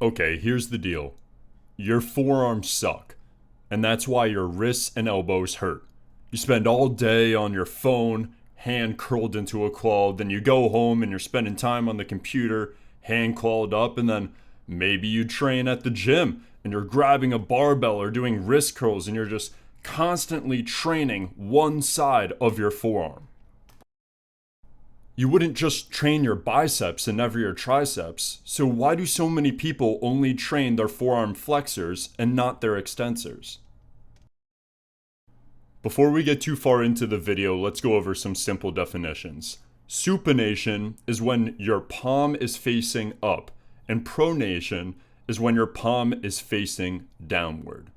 Okay, here's the deal. Your forearms suck, and that's why your wrists and elbows hurt. You spend all day on your phone, hand curled into a claw, then you go home and you're spending time on the computer, hand clawed up, and then maybe you train at the gym and you're grabbing a barbell or doing wrist curls and you're just constantly training one side of your forearm. You wouldn't just train your biceps and never your triceps, so why do so many people only train their forearm flexors and not their extensors? Before we get too far into the video, let's go over some simple definitions. Supination is when your palm is facing up, and pronation is when your palm is facing downward.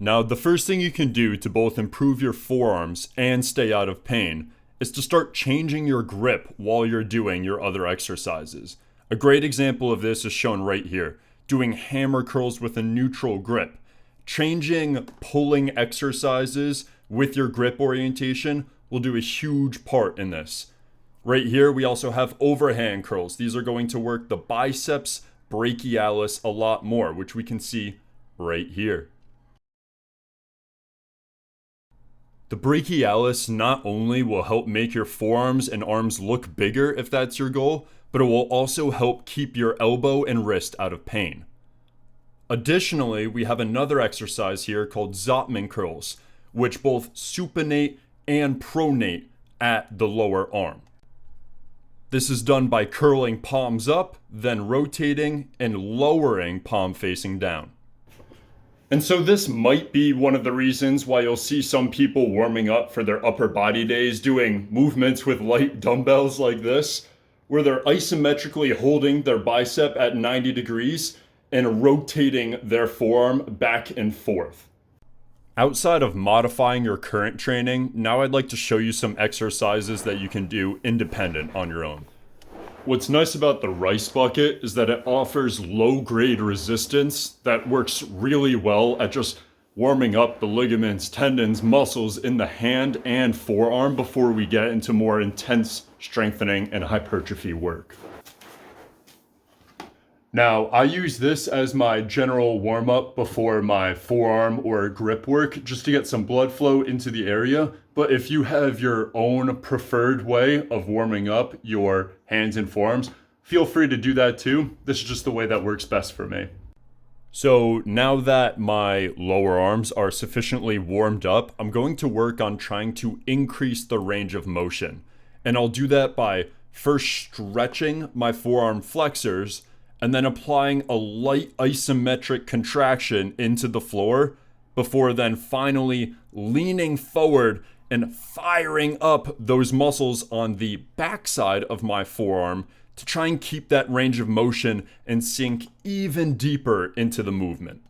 Now, the first thing you can do to both improve your forearms and stay out of pain is to start changing your grip while you're doing your other exercises. A great example of this is shown right here, doing hammer curls with a neutral grip. Changing pulling exercises with your grip orientation will do a huge part in this. Right here, we also have overhand curls. These are going to work the biceps brachialis a lot more, which we can see right here. The brachialis not only will help make your forearms and arms look bigger if that's your goal, but it will also help keep your elbow and wrist out of pain. Additionally, we have another exercise here called Zottman Curls, which both supinate and pronate at the lower arm. This is done by curling palms up, then rotating and lowering palm facing down. And so this might be one of the reasons why you'll see some people warming up for their upper body days doing movements with light dumbbells like this, where they're isometrically holding their bicep at 90 degrees and rotating their forearm back and forth. Outside of modifying your current training, now I'd like to show you some exercises that you can do independent on your own. What's nice about the rice bucket is that it offers low-grade resistance that works really well at just warming up the ligaments, tendons, muscles in the hand and forearm before we get into more intense strengthening and hypertrophy work. Now, I use this as my general warm-up before my forearm or grip work just to get some blood flow into the area. But if you have your own preferred way of warming up your hands and forearms, feel free to do that too. This is just the way that works best for me. So now that my lower arms are sufficiently warmed up, I'm going to work on trying to increase the range of motion. And I'll do that by first stretching my forearm flexors and then applying a light isometric contraction into the floor before then finally leaning forward and firing up those muscles on the backside of my forearm to try and keep that range of motion and sink even deeper into the movement.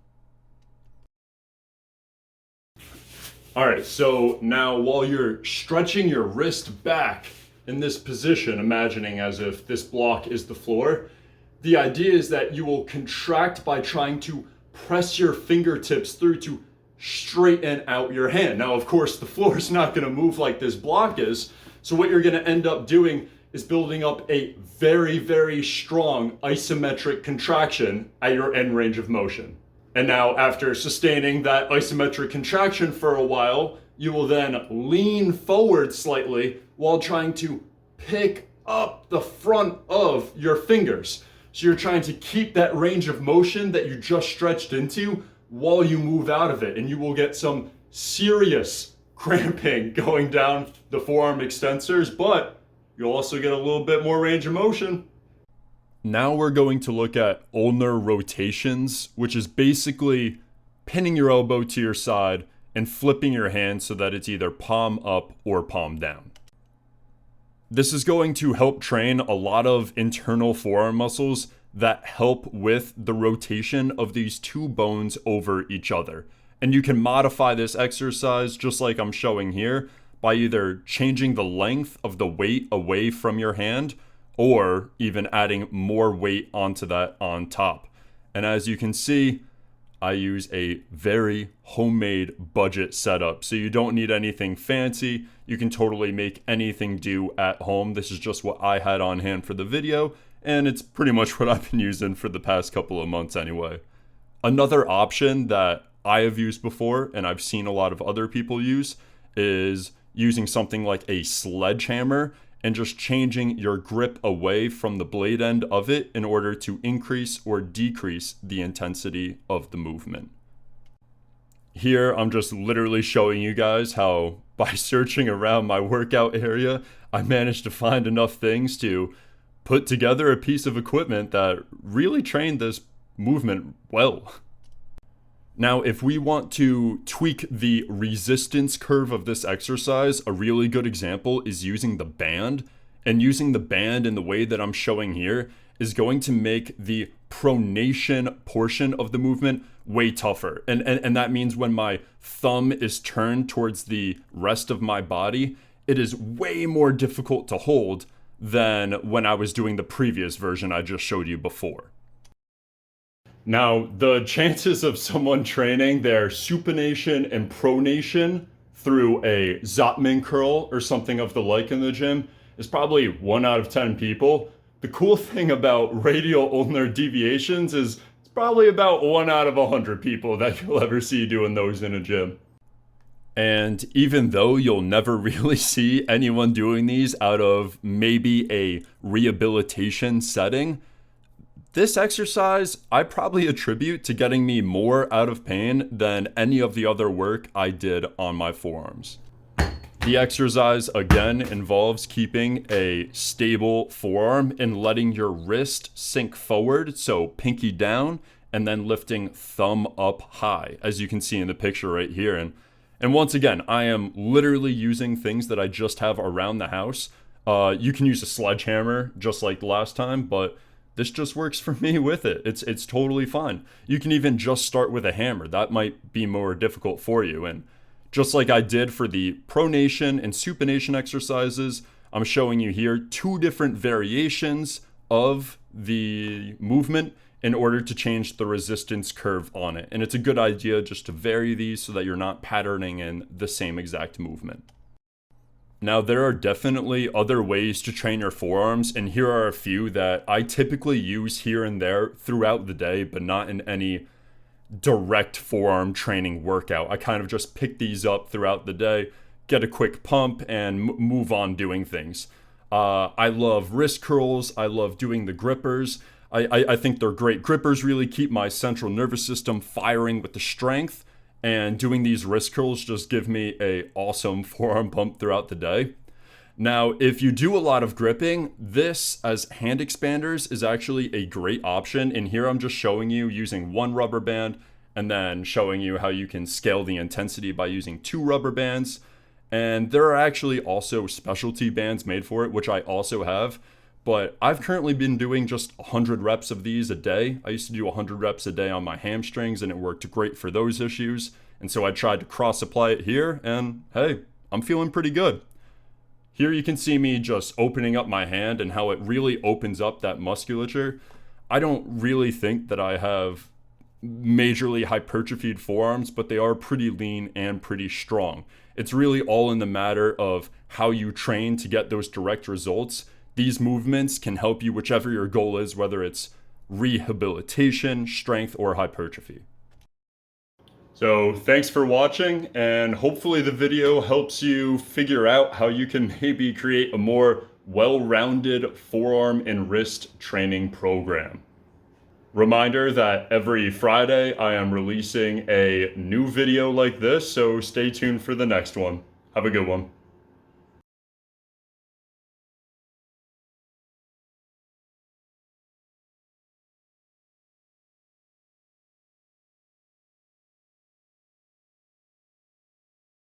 All right, so now while you're stretching your wrist back in this position, imagining as if this block is the floor, the idea is that you will contract by trying to press your fingertips through to straighten out your hand. Now, of course, the floor is not going to move like this block is. So what you're going to end up doing is building up a very, very strong isometric contraction at your end range of motion. And now after sustaining that isometric contraction for a while, you will then lean forward slightly while trying to pick up the front of your fingers. So you're trying to keep that range of motion that you just stretched into while you move out of it. And you will get some serious cramping going down the forearm extensors, but you'll also get a little bit more range of motion. Now we're going to look at ulnar rotations, which is basically pinning your elbow to your side and flipping your hand so that it's either palm up or palm down. This is going to help train a lot of internal forearm muscles that help with the rotation of these two bones over each other. And you can modify this exercise just like I'm showing here by either changing the length of the weight away from your hand or even adding more weight onto that on top. And as you can see, I use a very homemade budget setup. So you don't need anything fancy. You can totally make anything do at home. This is just what I had on hand for the video, and it's pretty much what I've been using for the past couple of months anyway. Another option that I have used before, and I've seen a lot of other people use, is using something like a sledgehammer and just changing your grip away from the blade end of it in order to increase or decrease the intensity of the movement. Here, I'm just literally showing you guys how by searching around my workout area, I managed to find enough things to put together a piece of equipment that really trained this movement well. Now, if we want to tweak the resistance curve of this exercise, a really good example is using the band. And using the band in the way that I'm showing here is going to make the pronation portion of the movement way tougher. And that means when my thumb is turned towards the rest of my body, it is way more difficult to hold than when I was doing the previous version I just showed you before. Now, the chances of someone training their supination and pronation through a Zottman curl or something of the like in the gym is probably 1 out of 10 people. The cool thing about radial ulnar deviations is it's probably about 1 out of 100 people that you'll ever see doing those in a gym. And even though you'll never really see anyone doing these out of maybe a rehabilitation setting, this exercise I probably attribute to getting me more out of pain than any of the other work I did on my forearms. The exercise again involves keeping a stable forearm and letting your wrist sink forward, so pinky down, and then lifting thumb up high, as you can see in the picture right here. And once again, I am literally using things that I just have around the house. You can use a sledgehammer just like last time, but this just works for me with it. It's totally fine. You can even just start with a hammer. That might be more difficult for you. And just like I did for the pronation and supination exercises, I'm showing you here 2 different variations of the movement in order to change the resistance curve on it. And it's a good idea just to vary these so that you're not patterning in the same exact movement. Now, there are definitely other ways to train your forearms, and here are a few that I typically use here and there throughout the day, but not in any direct forearm training workout. I kind of just pick these up throughout the day, get a quick pump, and move on doing things. I love wrist curls. I love doing the grippers. I think they're great. Grippers really keep my central nervous system firing with the strength, and doing these wrist curls just give me a awesome forearm pump throughout the day. Now, if you do a lot of gripping, this as hand expanders is actually a great option. And here I'm just showing you using 1 rubber band and then showing you how you can scale the intensity by using 2 rubber bands. And there are actually also specialty bands made for it, which I also have. But I've currently been doing just 100 reps of these a day. I used to do 100 reps a day on my hamstrings, and it worked great for those issues. And so I tried to cross-apply it here, and hey, I'm feeling pretty good. Here you can see me just opening up my hand and how it really opens up that musculature. I don't really think that I have majorly hypertrophied forearms, but they are pretty lean and pretty strong. It's really all in the matter of how you train to get those direct results. These movements can help you whichever your goal is, whether it's rehabilitation, strength, or hypertrophy. So thanks for watching, and hopefully the video helps you figure out how you can maybe create a more well-rounded forearm and wrist training program. Reminder that every Friday I am releasing a new video like this, so stay tuned for the next one. Have a good one.